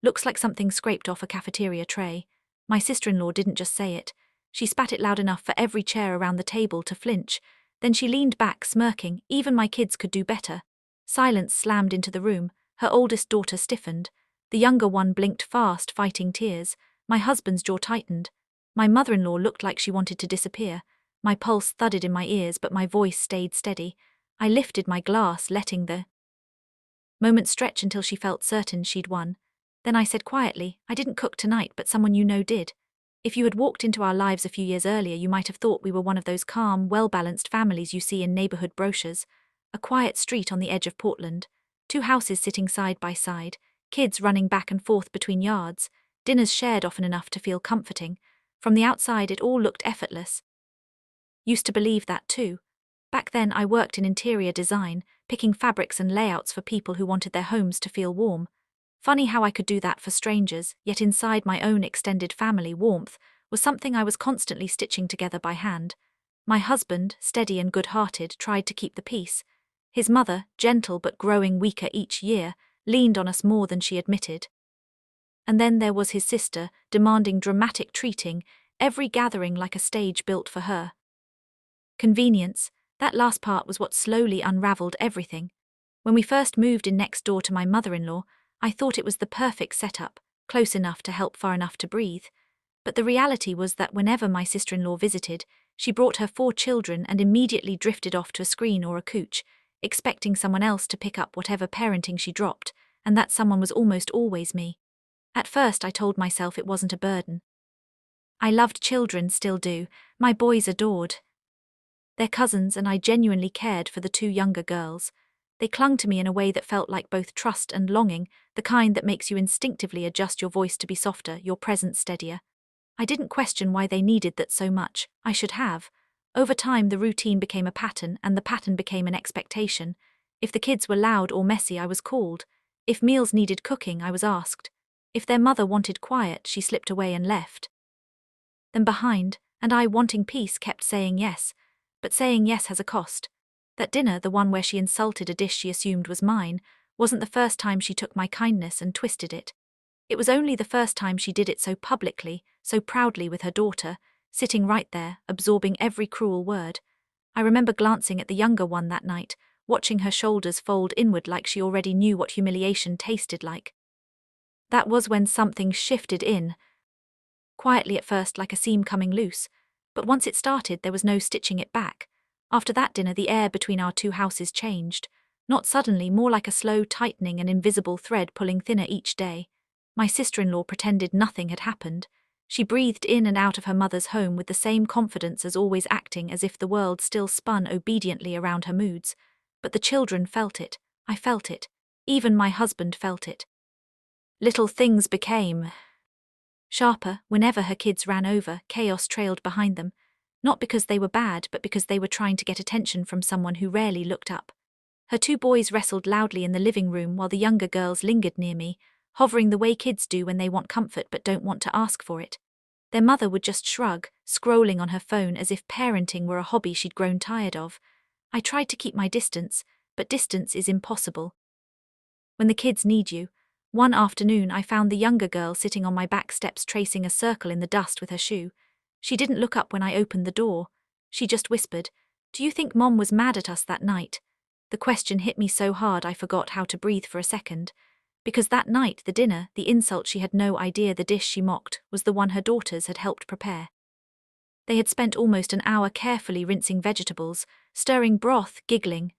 Looks like something scraped off a cafeteria tray. My sister-in-law didn't just say it. She spat it loud enough for every chair around the table to flinch. Then she leaned back, smirking. Even my kids could do better. Silence slammed into the room. Her oldest daughter stiffened. The younger one blinked fast, fighting tears. My husband's jaw tightened. My mother-in-law looked like she wanted to disappear. My pulse thudded in my ears, but my voice stayed steady. I lifted my glass, letting the moment stretch until she felt certain she'd won. Then I said quietly, "I didn't cook tonight, but someone you know did. If you had walked into our lives a few years earlier, you might have thought we were one of those calm, well-balanced families you see in neighborhood brochures. A quiet street on the edge of Portland. 2 houses sitting side by side. Kids running back and forth between yards. Dinners shared often enough to feel comforting. From the outside, it all looked effortless. Used to believe that too. Back then, I worked in interior design, picking fabrics and layouts for people who wanted their homes to feel warm. Funny how I could do that for strangers, yet inside my own extended family, warmth was something I was constantly stitching together by hand. My husband, steady and good-hearted, tried to keep the peace. His mother, gentle but growing weaker each year, leaned on us more than she admitted. And then there was his sister, demanding dramatic treating, every gathering like a stage built for her. Convenience, that last part was what slowly unraveled everything. When we first moved in next door to my mother-in-law, I thought it was the perfect setup, close enough to help, far enough to breathe. But the reality was that whenever my sister-in-law visited, she brought her 4 children and immediately drifted off to a screen or a couch, expecting someone else to pick up whatever parenting she dropped, and that someone was almost always me. At first I told myself it wasn't a burden. I loved children, still do. My boys adored their cousins, and I genuinely cared for the 2 younger girls. They clung to me in a way that felt like both trust and longing, the kind that makes you instinctively adjust your voice to be softer, your presence steadier. I didn't question why they needed that so much. I should have. Over time, the routine became a pattern, and the pattern became an expectation. If the kids were loud or messy, I was called. If meals needed cooking, I was asked. If their mother wanted quiet, she slipped away and left them behind, and I, wanting peace, kept saying yes. But saying yes has a cost. That dinner, the one where she insulted a dish she assumed was mine, wasn't the first time she took my kindness and twisted it. It was only the first time she did it so publicly, so proudly with her daughter, sitting right there, absorbing every cruel word. I remember glancing at the younger one that night, watching her shoulders fold inward like she already knew what humiliation tasted like. That was when something shifted in. Quietly at first, like a seam coming loose, but once it started, there was no stitching it back. After that dinner, the air between our 2 houses changed. Not suddenly, more like a slow tightening, an invisible thread pulling thinner each day. My sister-in-law pretended nothing had happened. She breathed in and out of her mother's home with the same confidence as always, acting as if the world still spun obediently around her moods. But the children felt it. I felt it. Even my husband felt it. Little things became sharper. Whenever her kids ran over, chaos trailed behind them. Not because they were bad, but because they were trying to get attention from someone who rarely looked up. Her 2 boys wrestled loudly in the living room while the younger girls lingered near me, hovering the way kids do when they want comfort but don't want to ask for it. Their mother would just shrug, scrolling on her phone as if parenting were a hobby she'd grown tired of. I tried to keep my distance, but distance is impossible when the kids need you. One afternoon, I found the younger girl sitting on my back steps tracing a circle in the dust with her shoe. She didn't look up when I opened the door. She just whispered, "Do you think Mom was mad at us that night?" The question hit me so hard I forgot how to breathe for a second. Because that night, the dinner, the insult she had no idea the dish she mocked, was the one her daughters had helped prepare. They had spent almost an hour carefully rinsing vegetables, stirring broth, giggling.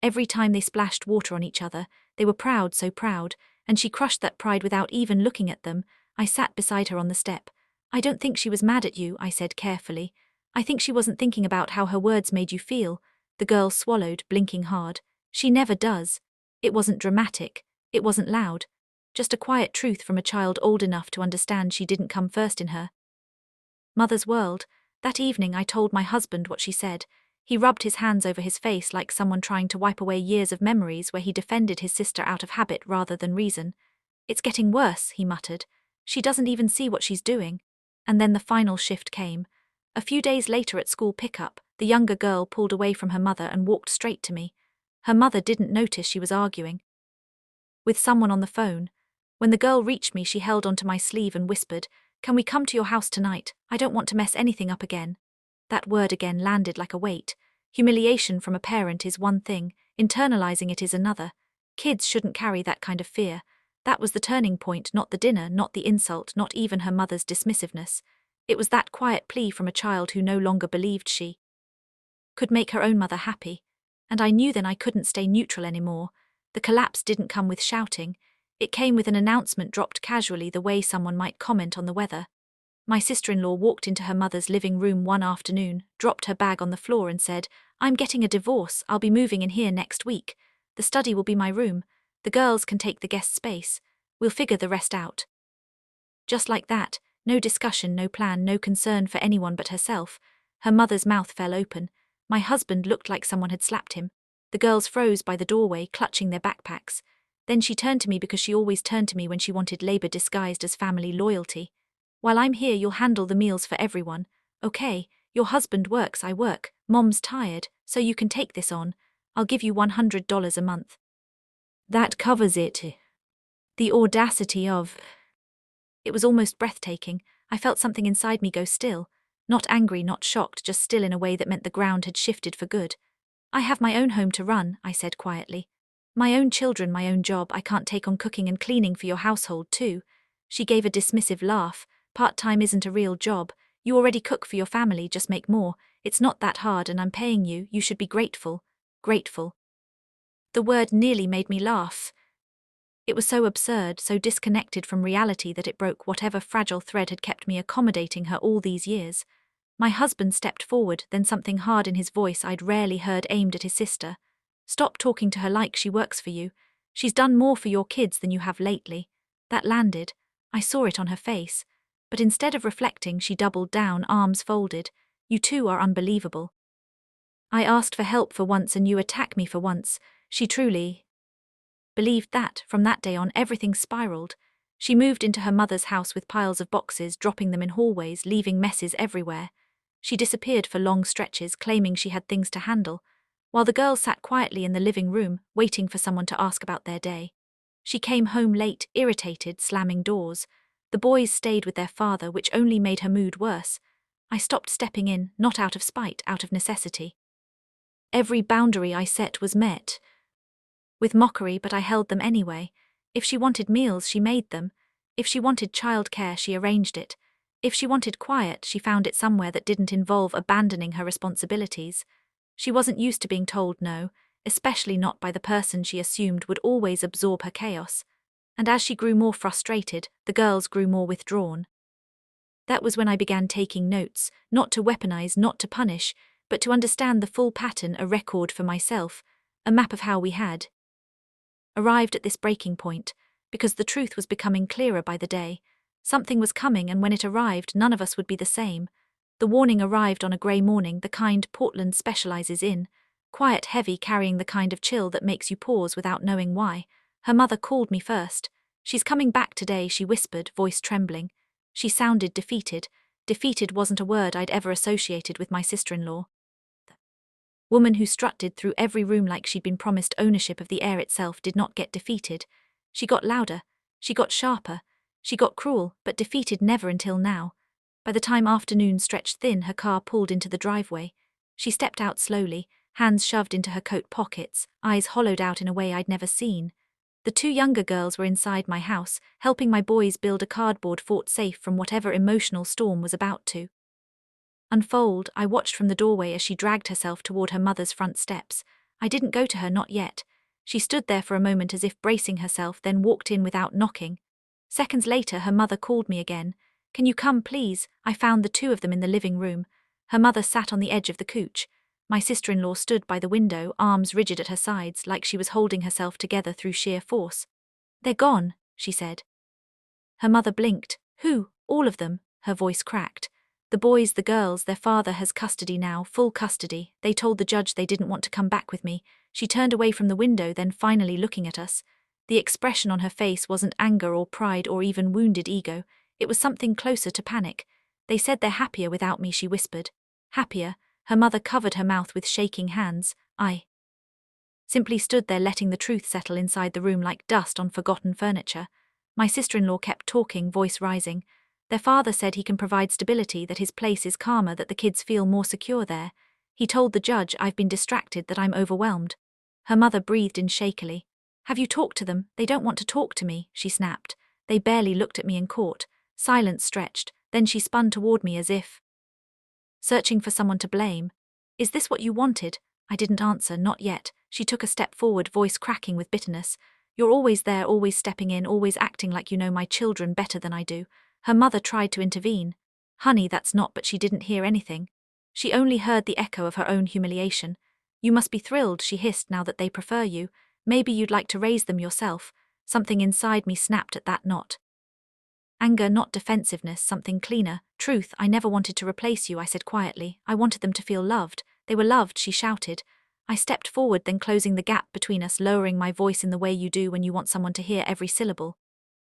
Every time they splashed water on each other, they were proud, so proud, and she crushed that pride without even looking at them. I sat beside her on the step. "I don't think she was mad at you," I said carefully. "I think she wasn't thinking about how her words made you feel." The girl swallowed, blinking hard. "She never does. It wasn't dramatic. It wasn't loud. Just a quiet truth from a child old enough to understand she didn't come first in her mother's world." That evening I told my husband what she said. He rubbed his hands over his face like someone trying to wipe away years of memories where he defended his sister out of habit rather than reason. "It's getting worse," he muttered. "She doesn't even see what she's doing." And then the final shift came. A few days later at school pickup, the younger girl pulled away from her mother and walked straight to me. Her mother didn't notice she was arguing with someone on the phone. When the girl reached me, she held onto my sleeve and whispered, "Can we come to your house tonight? I don't want to mess anything up again." That word again landed like a weight. Humiliation from a parent is one thing, internalizing it is another. Kids shouldn't carry that kind of fear. That was the turning point, not the dinner, not the insult, not even her mother's dismissiveness. It was that quiet plea from a child who no longer believed she could make her own mother happy. And I knew then I couldn't stay neutral anymore. The collapse didn't come with shouting. It came with an announcement dropped casually, the way someone might comment on the weather. My sister-in-law walked into her mother's living room one afternoon, dropped her bag on the floor and said, "I'm getting a divorce. I'll be moving in here next week. The study will be my room. The girls can take the guest space. We'll figure the rest out." Just like that, no discussion, no plan, no concern for anyone but herself. Her mother's mouth fell open. My husband looked like someone had slapped him. The girls froze by the doorway, clutching their backpacks. Then she turned to me, because she always turned to me when she wanted labor disguised as family loyalty. "While I'm here, you'll handle the meals for everyone. Okay, your husband works, I work. Mom's tired, so you can take this on. I'll give you $100 a month. That covers it." The audacity of... It was almost breathtaking. I felt something inside me go still. Not angry, not shocked, just still in a way that meant the ground had shifted for good. "I have my own home to run," I said quietly. "My own children, my own job. I can't take on cooking and cleaning for your household too." She gave a dismissive laugh. "Part-time isn't a real job. You already cook for your family, just make more. It's not that hard, and I'm paying you. You should be grateful." Grateful. The word nearly made me laugh. It was so absurd, so disconnected from reality that it broke whatever fragile thread had kept me accommodating her all these years. My husband stepped forward, then something hard in his voice I'd rarely heard aimed at his sister. "Stop talking to her like she works for you. She's done more for your kids than you have lately." That landed. I saw it on her face. But instead of reflecting, she doubled down, arms folded. "You two are unbelievable. I asked for help for once and you attack me for once." She truly believed that. From that day on, everything spiraled. She moved into her mother's house with piles of boxes, dropping them in hallways, leaving messes everywhere. She disappeared for long stretches, claiming she had things to handle, while the girls sat quietly in the living room, waiting for someone to ask about their day. She came home late, irritated, slamming doors. The boys stayed with their father, which only made her mood worse. I stopped stepping in, not out of spite, out of necessity. Every boundary I set was met with mockery, but I held them anyway. If she wanted meals, she made them. If she wanted childcare, she arranged it. If she wanted quiet, she found it somewhere that didn't involve abandoning her responsibilities. She wasn't used to being told no, especially not by the person she assumed would always absorb her chaos. And as she grew more frustrated, the girls grew more withdrawn. That was when I began taking notes, not to weaponize, not to punish, but to understand the full pattern, a record for myself, a map of how we had arrived at this breaking point, because the truth was becoming clearer by the day. Something was coming, and when it arrived, none of us would be the same. The warning arrived on a grey morning, the kind Portland specializes in. Quiet, heavy, carrying the kind of chill that makes you pause without knowing why. Her mother called me first. "She's coming back today," she whispered, voice trembling. She sounded defeated. Defeated wasn't a word I'd ever associated with my sister-in-law. Woman who strutted through every room like she'd been promised ownership of the air itself did not get defeated. She got louder. She got sharper. She got cruel, but defeated never until now. By the time afternoon stretched thin, her car pulled into the driveway. She stepped out slowly, hands shoved into her coat pockets, eyes hollowed out in a way I'd never seen. The two younger girls were inside my house, helping my boys build a cardboard fort safe from whatever emotional storm was about to unfold. I watched from the doorway as she dragged herself toward her mother's front steps. I didn't go to her, not yet. She stood there for a moment as if bracing herself, then walked in without knocking. Seconds later, her mother called me again. "Can you come, please?" I found the two of them in the living room. Her mother sat on the edge of the couch. My sister-in-law stood by the window, arms rigid at her sides, like she was holding herself together through sheer force. "They're gone," she said. Her mother blinked. "Who?" "All of them," her voice cracked. "The boys, the girls, their father has custody now, full custody. They told the judge they didn't want to come back with me." She turned away from the window, then finally looking at us. The expression on her face wasn't anger or pride or even wounded ego. It was something closer to panic. "They said they're happier without me," she whispered. "Happier?" Her mother covered her mouth with shaking hands. I simply stood there, letting the truth settle inside the room like dust on forgotten furniture. My sister-in-law kept talking, voice rising. Their father said he can provide stability, that his place is calmer, that the kids feel more secure there. He told the judge I've been distracted, that I'm overwhelmed. Her mother breathed in shakily. Have you talked to them? They don't want to talk to me, she snapped. They barely looked at me in court. Silence stretched, then she spun toward me as if searching for someone to blame. Is this what you wanted? I didn't answer, not yet. She took a step forward, voice cracking with bitterness. You're always there, always stepping in, always acting like you know my children better than I do. Her mother tried to intervene. Honey, that's not, but she didn't hear anything. She only heard the echo of her own humiliation. You must be thrilled, she hissed, now that they prefer you. Maybe you'd like to raise them yourself. Something inside me snapped at that. Not anger, not defensiveness, something cleaner. Truth, I never wanted to replace you, I said quietly. I wanted them to feel loved. They were loved, she shouted. I stepped forward, then closing the gap between us, lowering my voice in the way you do when you want someone to hear every syllable.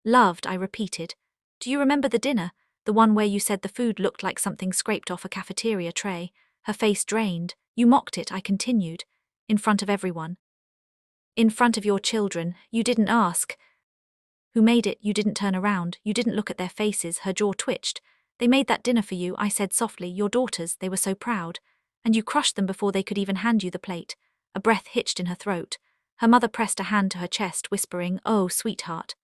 Loved, I repeated. Do you remember the dinner? The one where you said the food looked like something scraped off a cafeteria tray? Her face drained. You mocked it, I continued. In front of everyone. In front of your children. You didn't ask who made it, you didn't turn around, you didn't look at their faces. Her jaw twitched. They made that dinner for you, I said softly, your daughters, they were so proud. And you crushed them before they could even hand you the plate. A breath hitched in her throat. Her mother pressed a hand to her chest, whispering, oh, sweetheart.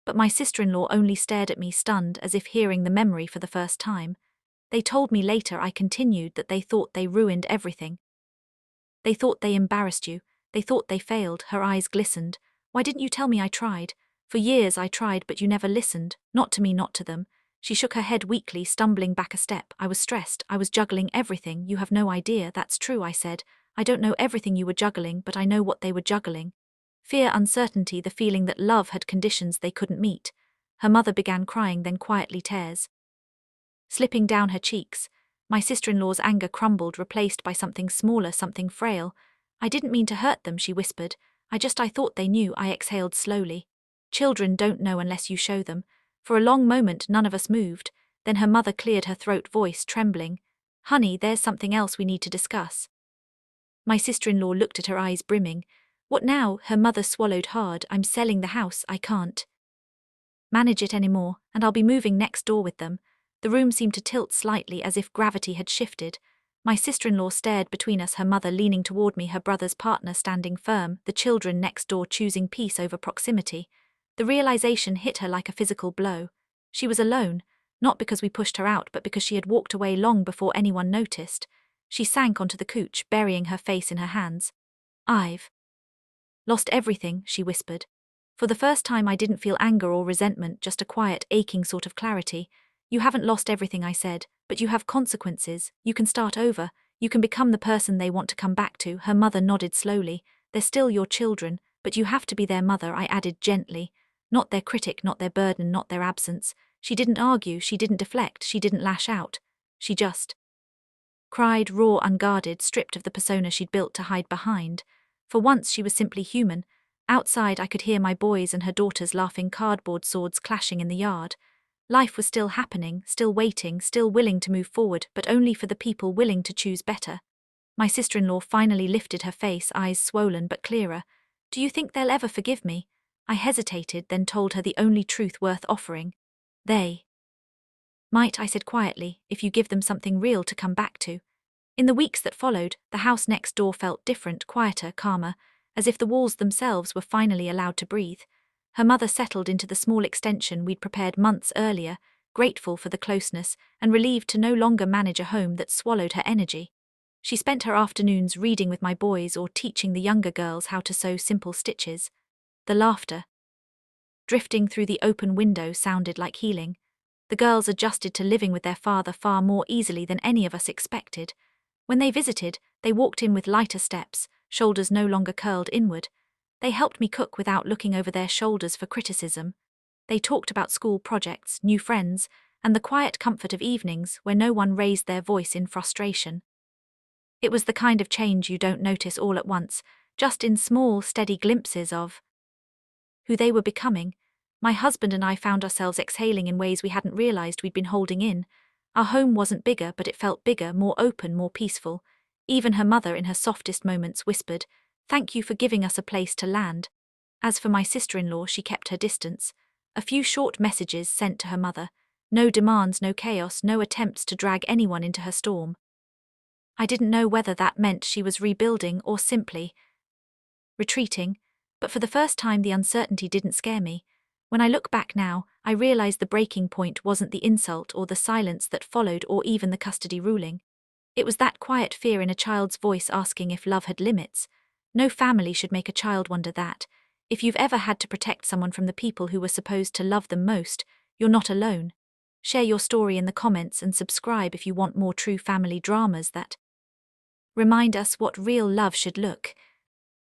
But my sister-in-law only stared at me, stunned, as if hearing the memory for the first time. They told me later, I continued, that they thought they ruined everything. They thought they embarrassed you. They thought they failed. Her eyes glistened. Why didn't you tell me? I tried. For years I tried, but you never listened. Not to me, not to them. She shook her head weakly, stumbling back a step. I was stressed. I was juggling everything. You have no idea. That's true, I said. I don't know everything you were juggling, but I know what they were juggling. Fear, uncertainty, the feeling that love had conditions they couldn't meet. Her mother began crying, then quietly tears slipping down her cheeks. My sister-in-law's anger crumbled, replaced by something smaller, something frail. I didn't mean to hurt them, she whispered. I thought they knew. I exhaled slowly. Children don't know unless you show them. For a long moment none of us moved. Then her mother cleared her throat, voice trembling. Honey, there's something else we need to discuss. My sister-in-law looked at her, eyes brimming. What now? Her mother swallowed hard. I'm selling the house. I can't manage it anymore, and I'll be moving next door with them. The room seemed to tilt slightly, as if gravity had shifted. My sister-in-law stared between us, her mother leaning toward me, her brother's partner standing firm, the children next door choosing peace over proximity. The realization hit her like a physical blow. She was alone, not because we pushed her out, but because she had walked away long before anyone noticed. She sank onto the couch, burying her face in her hands. I've lost everything, she whispered. For the first time I didn't feel anger or resentment, just a quiet, aching sort of clarity. You haven't lost everything, I said, but you have consequences. You can start over. You can become the person they want to come back to. Her mother nodded slowly. They're still your children, but you have to be their mother, I added gently. Not their critic, not their burden, not their absence. She didn't argue, she didn't deflect, she didn't lash out. She just cried, raw, unguarded, stripped of the persona she'd built to hide behind. For once she was simply human. Outside I could hear my boys and her daughters laughing, cardboard swords clashing in the yard. Life was still happening, still waiting, still willing to move forward, but only for the people willing to choose better. My sister-in-law finally lifted her face, eyes swollen but clearer. Do you think they'll ever forgive me? I hesitated, then told her the only truth worth offering. They might, I said quietly, if you give them something real to come back to. In the weeks that followed, the house next door felt different, quieter, calmer, as if the walls themselves were finally allowed to breathe. Her mother settled into the small extension we'd prepared months earlier, grateful for the closeness and relieved to no longer manage a home that swallowed her energy. She spent her afternoons reading with my boys or teaching the younger girls how to sew simple stitches. The laughter drifting through the open window sounded like healing. The girls adjusted to living with their father far more easily than any of us expected. When they visited, they walked in with lighter steps, shoulders no longer curled inward. They helped me cook without looking over their shoulders for criticism. They talked about school projects, new friends, and the quiet comfort of evenings where no one raised their voice in frustration. It was the kind of change you don't notice all at once, just in small, steady glimpses of who they were becoming. My husband and I found ourselves exhaling in ways we hadn't realized we'd been holding in. Our home wasn't bigger, but it felt bigger, more open, more peaceful. Even her mother, in her softest moments, whispered, "Thank you for giving us a place to land." As for my sister-in-law, she kept her distance. A few short messages sent to her mother. No demands, no chaos, no attempts to drag anyone into her storm. I didn't know whether that meant she was rebuilding or simply retreating, but for the first time the uncertainty didn't scare me. When I look back now, I realize the breaking point wasn't the insult or the silence that followed or even the custody ruling. It was that quiet fear in a child's voice asking if love had limits. No family should make a child wonder that. If you've ever had to protect someone from the people who were supposed to love them most, you're not alone. Share your story in the comments and subscribe if you want more true family dramas that remind us what real love should look